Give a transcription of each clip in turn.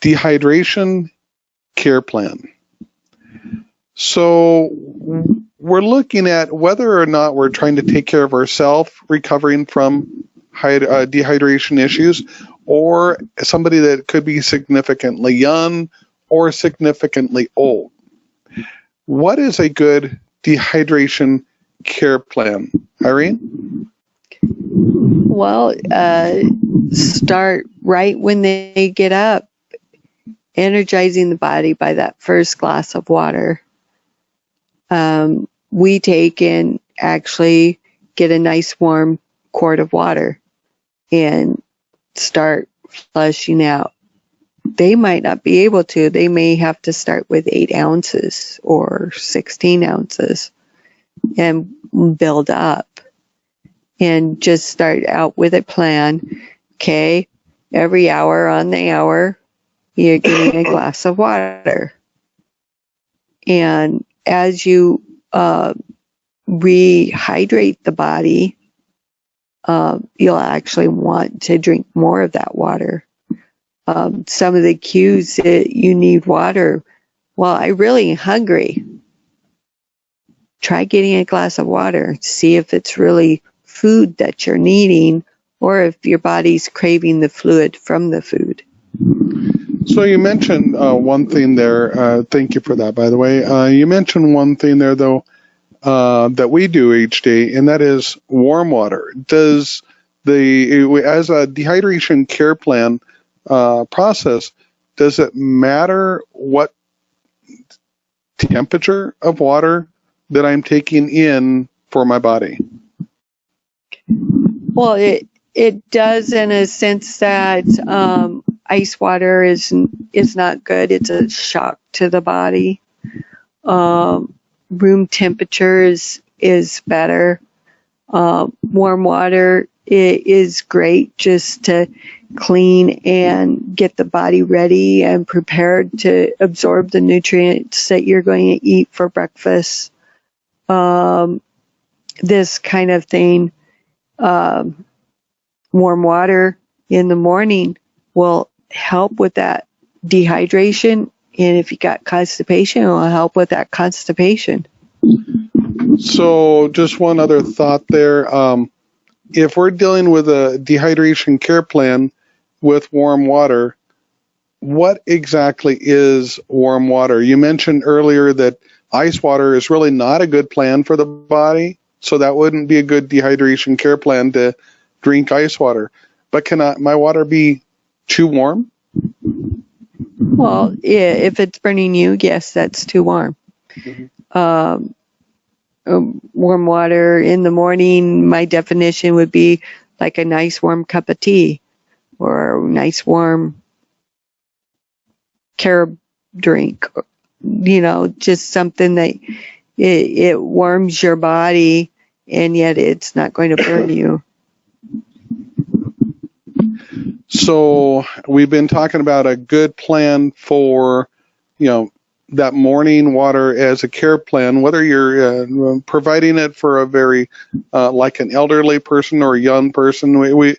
Dehydration care plan. So we're looking at whether or not we're trying to take care of ourselves recovering from dehydration issues, or somebody that could be significantly young or significantly old. What is a good dehydration care plan, Irene? Well, start right when they get up, energizing the body by that first glass of water. We take and actually get a nice warm quart of water and start flushing out. They might not be able to. They may have to start with 8 ounces or 16 ounces and build up. And just start out with a plan. Okay, every hour on the hour, you're getting a glass of water. And as you rehydrate the body, you'll actually want to drink more of that water. Some of the cues that you need water, well, I'm really hungry. Try getting a glass of water. See if it's really food that you're needing, or if your body's craving the fluid from the food. So you mentioned one thing there. Thank you for that, by the way. You mentioned one thing there, though, that we do each day, and that is warm water. As a dehydration care plan process, does it matter what temperature of water that I'm taking in for my body? Well, it does in a sense that ice water is not good. It's a shock to the body. Room temperature is better. Warm water is great just to clean and get the body ready and prepared to absorb the nutrients that you're going to eat for breakfast. This kind of thing. Warm water in the morning will help with that dehydration, and if you got constipation, it will help with that constipation. So just one other thought there. If we're dealing with a dehydration care plan with warm water, what exactly is warm water? You mentioned earlier that ice water is really not a good plan for the body, so that wouldn't be a good dehydration care plan to drink ice water. But can my water be too warm? Well, yeah, if it's burning you, yes, that's too warm. Mm-hmm. Warm water in the morning, my definition would be like a nice warm cup of tea or a nice warm carob drink. Just something that it warms your body, and yet it's not going to burn you. So we've been talking about a good plan for, that morning water as a care plan, whether you're providing it for a very, like an elderly person or a young person.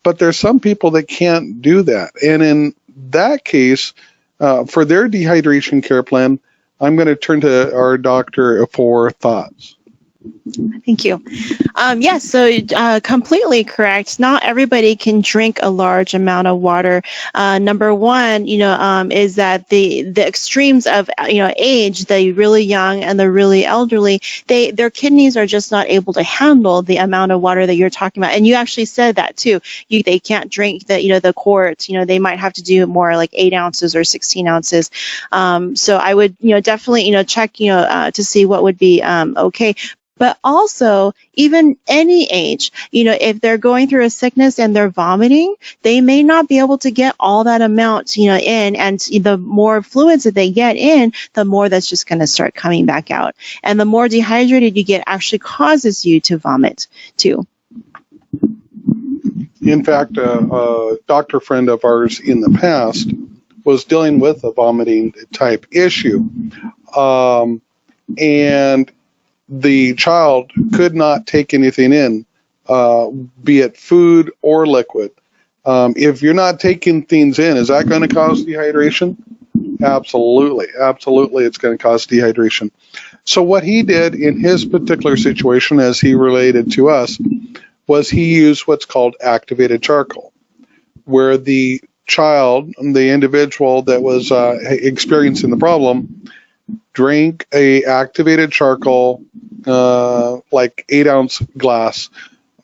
But there's some people that can't do that. And in that case, for their dehydration care plan, I'm going to turn to our doctor for thoughts. Thank you. Yes, so completely correct. Not everybody can drink a large amount of water. Number one, is that the extremes of age, the really young and the really elderly, their kidneys are just not able to handle the amount of water that you're talking about. And you actually said that too. They can't drink the quarts. They might have to do more like 8 ounces or 16 ounces. So I would definitely check to see what would be okay. But also, even any age, if they're going through a sickness and they're vomiting, they may not be able to get all that amount, in. And the more fluids that they get in, the more that's just going to start coming back out. And the more dehydrated you get actually causes you to vomit, too. In fact, a doctor friend of ours in the past was dealing with a vomiting type issue. And the child could not take anything in, be it food or liquid. If you're not taking things in, is that going to cause dehydration? Absolutely. Absolutely, it's going to cause dehydration. So what he did in his particular situation, as he related to us, was he used what's called activated charcoal, where the child, the individual that was experiencing the problem, drank a activated charcoal, like 8-ounce glass.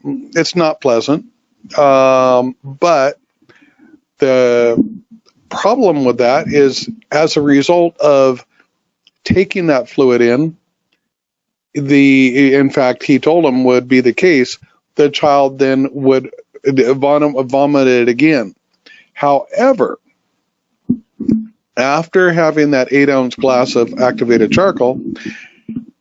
It's not pleasant, but the problem with that is, as a result of taking that fluid in fact, he told him would be the case, the child then would vomit it again. However, after having that 8-ounce glass of activated charcoal,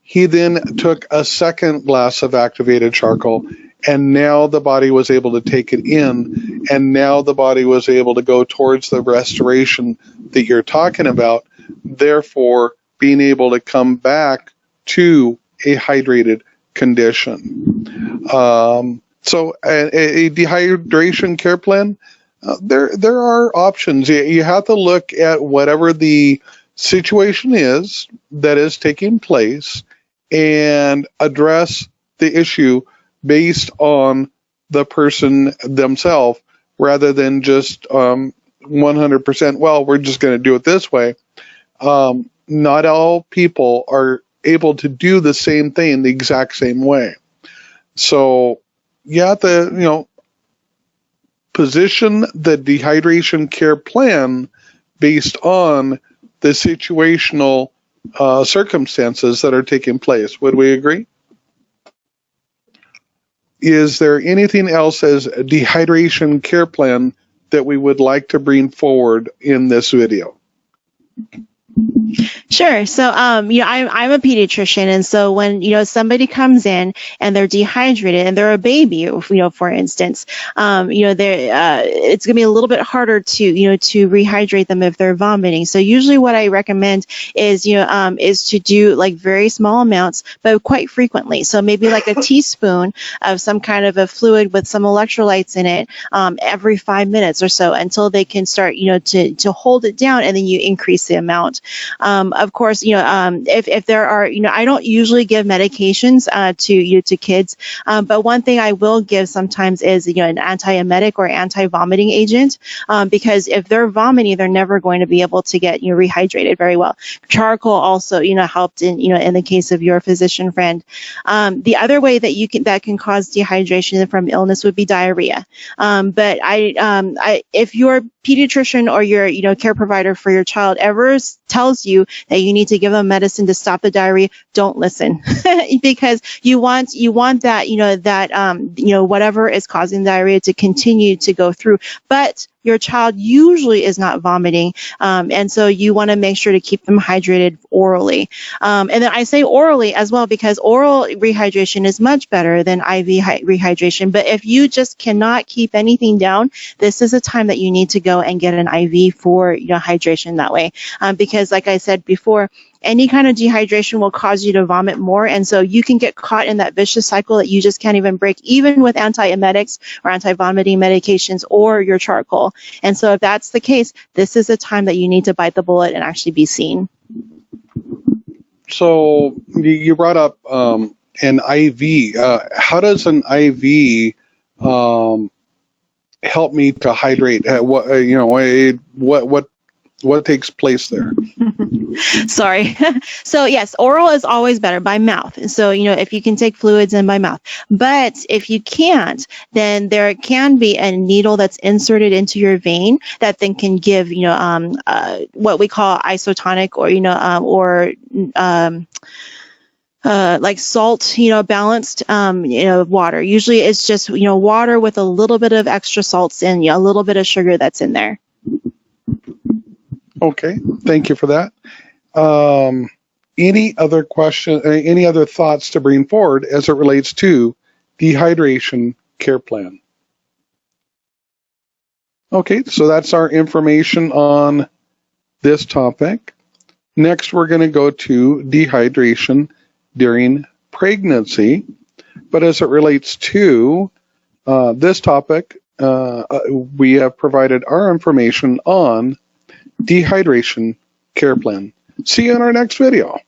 he then took a second glass of activated charcoal, and now the body was able to take it in, and now the body was able to go towards the restoration that you're talking about, therefore being able to come back to a hydrated condition. So a dehydration care plan, there are options. You have to look at whatever the situation is that is taking place and address the issue based on the person themselves, rather than just 100%, well, we're just going to do it this way. Not all people are able to do the same thing the exact same way. So you have to, position the dehydration care plan based on the situational circumstances that are taking place. Would we agree? Is there anything else as a dehydration care plan that we would like to bring forward in this video? Sure. So, I'm a pediatrician, and so when somebody comes in and they're dehydrated and they're a baby, for instance, it's going to be a little bit harder to to rehydrate them if they're vomiting. So usually, what I recommend is to do like very small amounts, but quite frequently. So maybe like a teaspoon of some kind of a fluid with some electrolytes in it every 5 minutes or so, until they can start to hold it down, and then you increase the amount. Of course, if there are, I don't usually give medications to kids, but one thing I will give sometimes is, an antiemetic or anti-vomiting agent, because if they're vomiting, they're never going to be able to get rehydrated very well. Charcoal also, helped in the case of your physician friend. The other way that can cause dehydration from illness would be diarrhea. But if your pediatrician or your care provider for your child ever tells you that you need to give them medicine to stop the diarrhea, don't listen. Because you want that whatever is causing diarrhea to continue to go through, but your child usually is not vomiting, and so you want to make sure to keep them hydrated orally. And then I say orally as well, because oral rehydration is much better than IV rehydration. But if you just cannot keep anything down, this is a time that you need to go and get an IV for hydration that way, because like I said before, any kind of dehydration will cause you to vomit more, and so you can get caught in that vicious cycle that you just can't even break, even with antiemetics or anti-vomiting medications or your charcoal. And so if that's the case, this is a time that you need to bite the bullet and actually be seen. So you brought up an IV. How does an IV help me to hydrate? What takes place there? Sorry. So yes, oral is always better by mouth. So, if you can take fluids in by mouth, but if you can't, then there can be a needle that's inserted into your vein that then can give, what we call isotonic like salt, balanced, water. Usually it's just, water with a little bit of extra salts and a little bit of sugar that's in there. Okay, thank you for that. Any other any other thoughts to bring forward as it relates to dehydration care plan? Okay, so that's our information on this topic. Next, we're going to go to dehydration during pregnancy. But as it relates to this topic, we have provided our information on dehydration care plan. See you in our next video.